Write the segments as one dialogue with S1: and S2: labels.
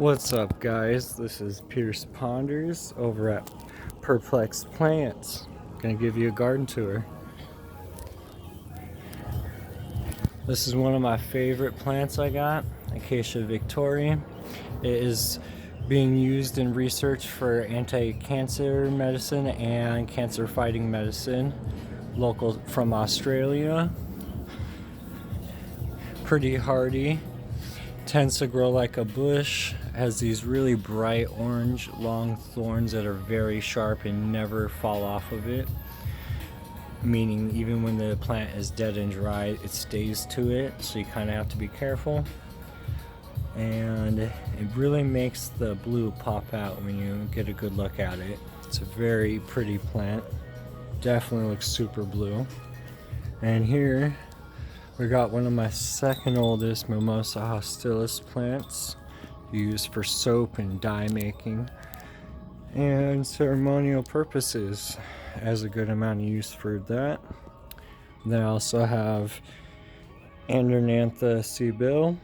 S1: What's up, guys? This is Pierce Ponders over at Perplexed Plants. Gonna give you a garden tour. This is one of my favorite plants I got, Acacia victoria. It is being used in research for anti-cancer medicine and cancer-fighting medicine, local from Australia. Pretty hardy. Tends to grow like a bush, has these really bright orange long thorns that are very sharp and never fall off of it, meaning even when the plant is dead and dry it stays to it, so you kind of have to be careful. And it really makes the blue pop out when you get a good look at it. It's a very pretty plant, definitely looks super blue. And here we got one of my second oldest Mimosa hostilis plants, used for soap and dye making and ceremonial purposes. Has a good amount of use for that. Then I also have Andernantha Sibyl.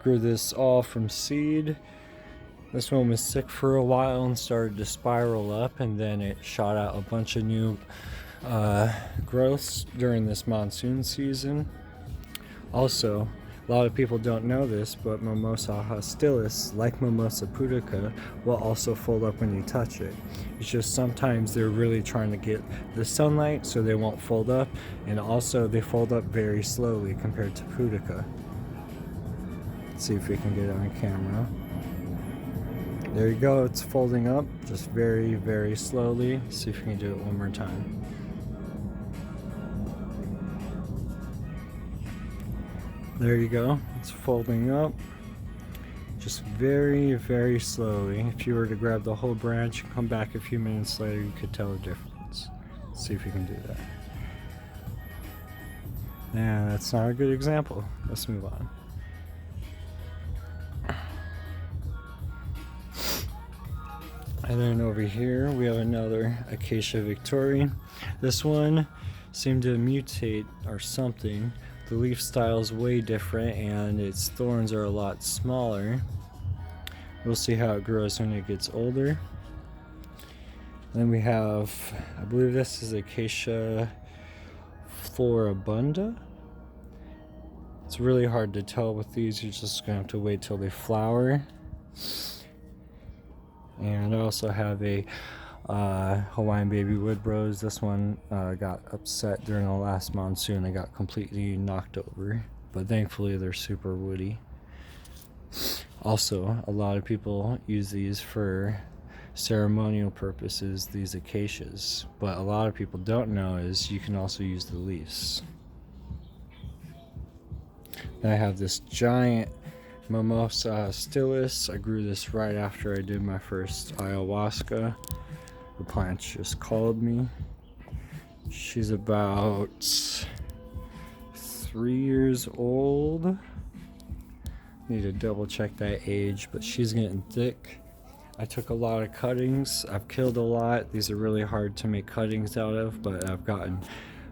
S1: Grew this all from seed. This one was sick for a while and started to spiral up, and then it shot out a bunch of new growths during this monsoon season. Also, a lot of people don't know this, but Mimosa hostilis, like Mimosa pudica, will also fold up when you touch it. It's just sometimes they're really trying to get the sunlight, so they won't fold up, and also they fold up very slowly compared to pudica. Let's see if we can get it on camera. There you go, it's folding up just very, very slowly. Let's see if we can do it one more time. There you go, it's folding up just very, very slowly. If you were to grab the whole branch and come back a few minutes later, you could tell the difference. Let's see if we can do that. Yeah, that's not a good example. Let's move on. And then over here we have another Acacia victoria. This one seemed to mutate or something. The leaf style is way different and its thorns are a lot smaller. We'll see how it grows when it gets older. Then we have, I believe this is Acacia floribunda. It's really hard to tell with these, you're just gonna have to wait till they flower. And I also have a Hawaiian baby wood rose. This one got upset during the last monsoon. It got completely knocked over, but thankfully they're super woody. Also, a lot of people use these for ceremonial purposes, these acacias, but a lot of people don't know is you can also use the leaves. Then I have this giant Mimosa hostilis. I grew this right after I did my first ayahuasca. The plant just called me. She's about 3 years old. Need to double check that age, but she's getting thick. I took a lot of cuttings. I've killed a lot. These are really hard to make cuttings out of, but I've gotten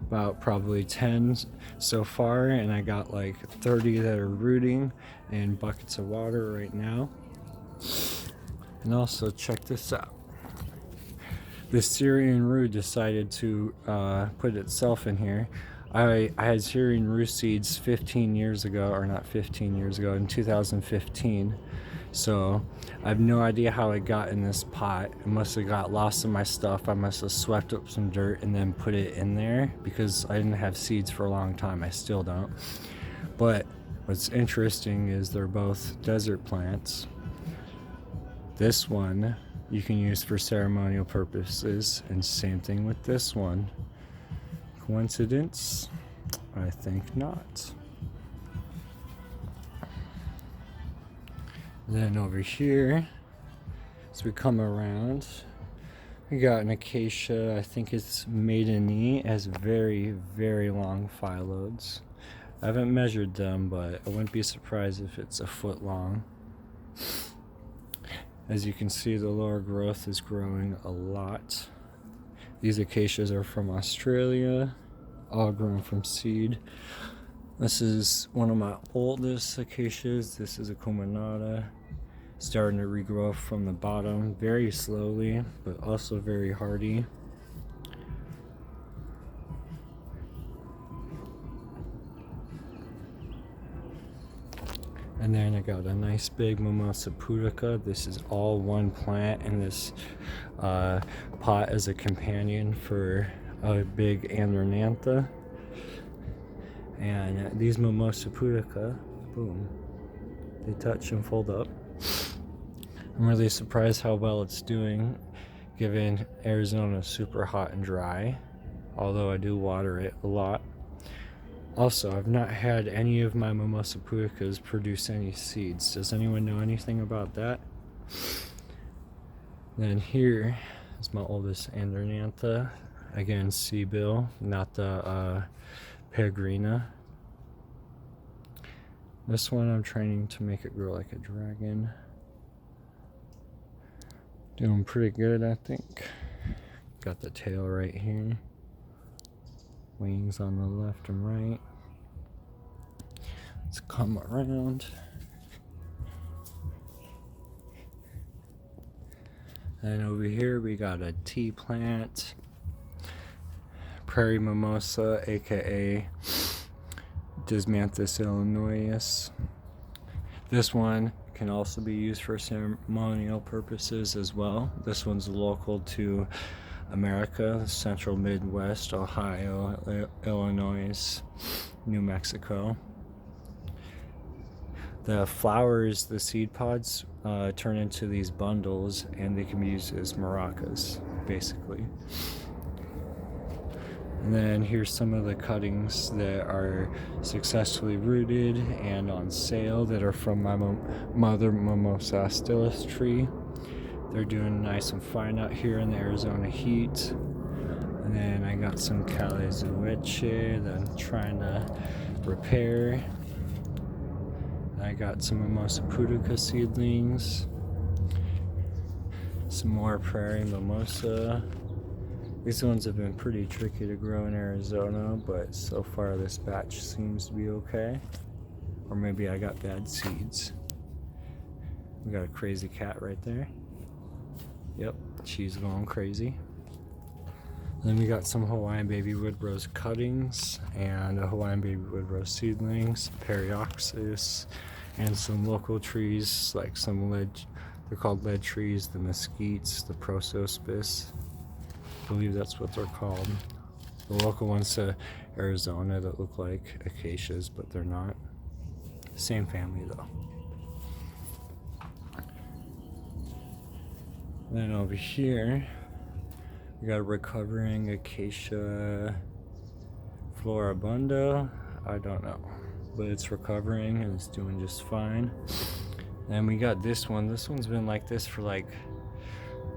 S1: about probably 10 so far, and I got like 30 that are rooting in buckets of water right now. And also check this out. The Syrian rue decided to put itself in here. I had Syrian rue seeds 15 years ago, or not 15 years ago, in 2015. So I have no idea how it got in this pot. It must have got lost in my stuff. I must have swept up some dirt and then put it in there, because I didn't have seeds for a long time. I still don't. But what's interesting is they're both desert plants. This one you can use for ceremonial purposes, and same thing with this one. Coincidence? I think not. Then over here, as we come around, we got an acacia. I think it's maideni. It has very, very long phyllodes. I haven't measured them, but I wouldn't be surprised if it's a foot long. As you can see, the lower growth is growing a lot. These acacias are from Australia, all grown from seed. This is one of my oldest acacias. This is a Kumanada. starting to regrow from the bottom very slowly, but also very hardy. And then I got a nice big Mimosa pudica. This is all one plant in this pot as a companion for a big Andronantha. And these Mimosa pudica, boom, they touch and fold up. I'm really surprised how well it's doing, given Arizona's super hot and dry, although I do water it a lot. Also, I've not had any of my Mimosa pudicas produce any seeds. Does anyone know anything about that? Then here is my oldest Andronantha. Again, Seabill, not the Peregrina. This one I'm trying to make it grow like a dragon. Doing pretty good, I think. Got the tail right here. Wings on the left and right. Let's come around. And over here we got a tea plant, prairie mimosa, aka Dismanthus illinois. This one can also be used for ceremonial purposes as well. This one's local to America, Central Midwest, Ohio, Illinois, New Mexico. The flowers, the seed pods, turn into these bundles and they can be used as maracas, basically. And then here's some of the cuttings that are successfully rooted and on sale that are from my mother Mimosa astilis tree. They're doing nice and fine out here in the Arizona heat. And then I got some Calizueche that I'm trying to repair. I got some Mimosa pudica seedlings. Some more prairie mimosa. These ones have been pretty tricky to grow in Arizona, but so far this batch seems to be okay. Or maybe I got bad seeds. We got a crazy cat right there. Yep, she's going crazy. Then we got some Hawaiian baby wood rose cuttings and a Hawaiian baby wood rose seedlings, Perioxis, and some local trees like some lead. They're called lead trees, the mesquites, the Prosospis. I believe that's what they're called. The local ones to Arizona that look like acacias, but they're not. Same family though. Then over here, we got a recovering acacia floribunda. I don't know, but it's recovering and it's doing just fine. Then we got this one. This one's been like this for like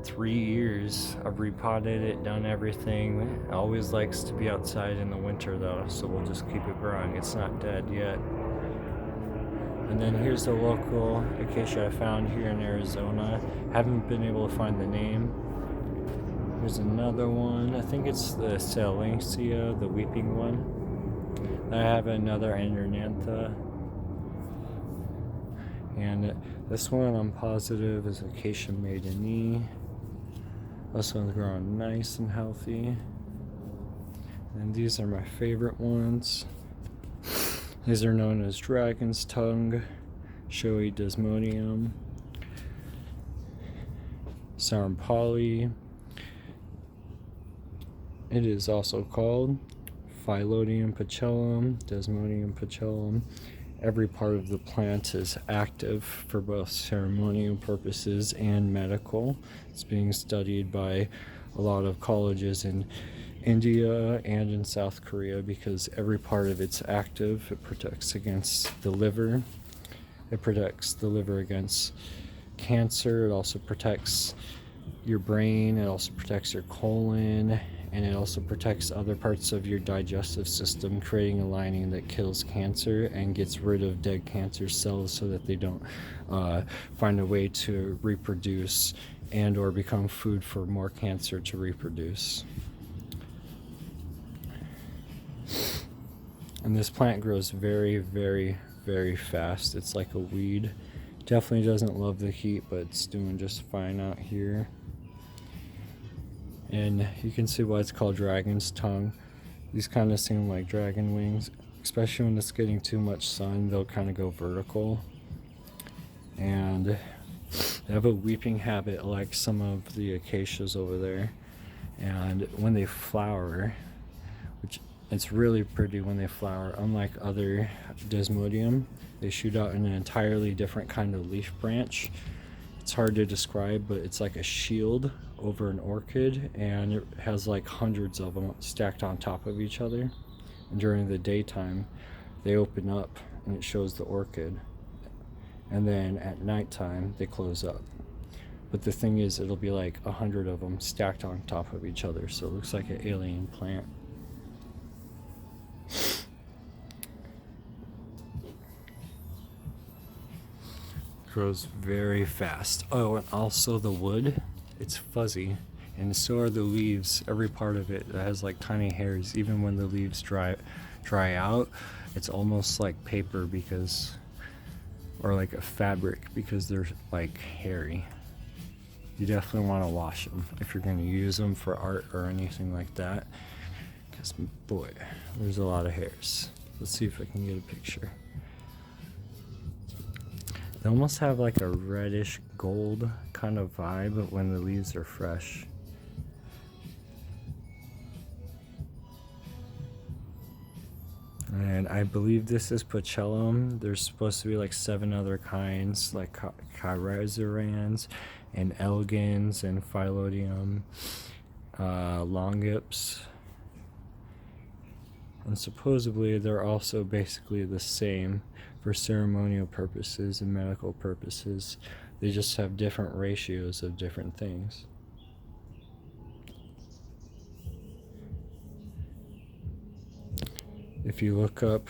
S1: 3 years. I've repotted it, done everything. It always likes to be outside in the winter though, so we'll just keep it growing. It's not dead yet. And then here's the local acacia I found here in Arizona. Haven't been able to find the name. Here's another one. I think it's the Silencia, the weeping one. I have another Andronantha. And this one I'm positive is Acacia maideni. This one's growing nice and healthy. And these are my favorite ones. These are known as Dragon's Tongue, Showy Desmodium, Sarmpali. It is also called Phylodium pachellum, Desmodium pachellum. Every part of the plant is active for both ceremonial purposes and medical. It's being studied by a lot of colleges in India and in South Korea because every part of it's active. It protects against the liver. It protects the liver against cancer. It also protects your brain. It also protects your colon. And it also protects other parts of your digestive system, creating a lining that kills cancer and gets rid of dead cancer cells so that they don't find a way to reproduce and or become food for more cancer to reproduce. And this plant grows very, very, very fast. It's like a weed. Definitely doesn't love the heat, but it's doing just fine out here. And you can see why it's called dragon's tongue. These kind of seem like dragon wings, especially when it's getting too much sun. They'll kind of go vertical, and they have a weeping habit like some of the acacias over there. And when they flower, which it's really pretty when they flower, unlike other desmodium, they shoot out in an entirely different kind of leaf branch. It's hard to describe, but it's like a shield over an orchid, and it has like hundreds of them stacked on top of each other. And during the daytime, they open up and it shows the orchid, and then at nighttime they close up. But the thing is, it'll be like 100 of them stacked on top of each other, so it looks like an alien plant. Grows very fast. Oh, and also the wood, it's fuzzy, and so are the leaves. Every part of it has like tiny hairs. Even when the leaves dry out, it's almost like paper, because, or like a fabric, because they're like hairy. You definitely want to wash them if you're going to use them for art or anything like that, because boy, there's a lot of hairs. Let's see if I can get a picture. They almost have like a reddish gold kind of vibe when the leaves are fresh. And I believe this is Pacellum. There's supposed to be like 7 other kinds, like Chirizarans and Elegans and Phylodium, Longips. And supposedly they're also basically the same for ceremonial purposes and medical purposes. They just have different ratios of different things. If you look up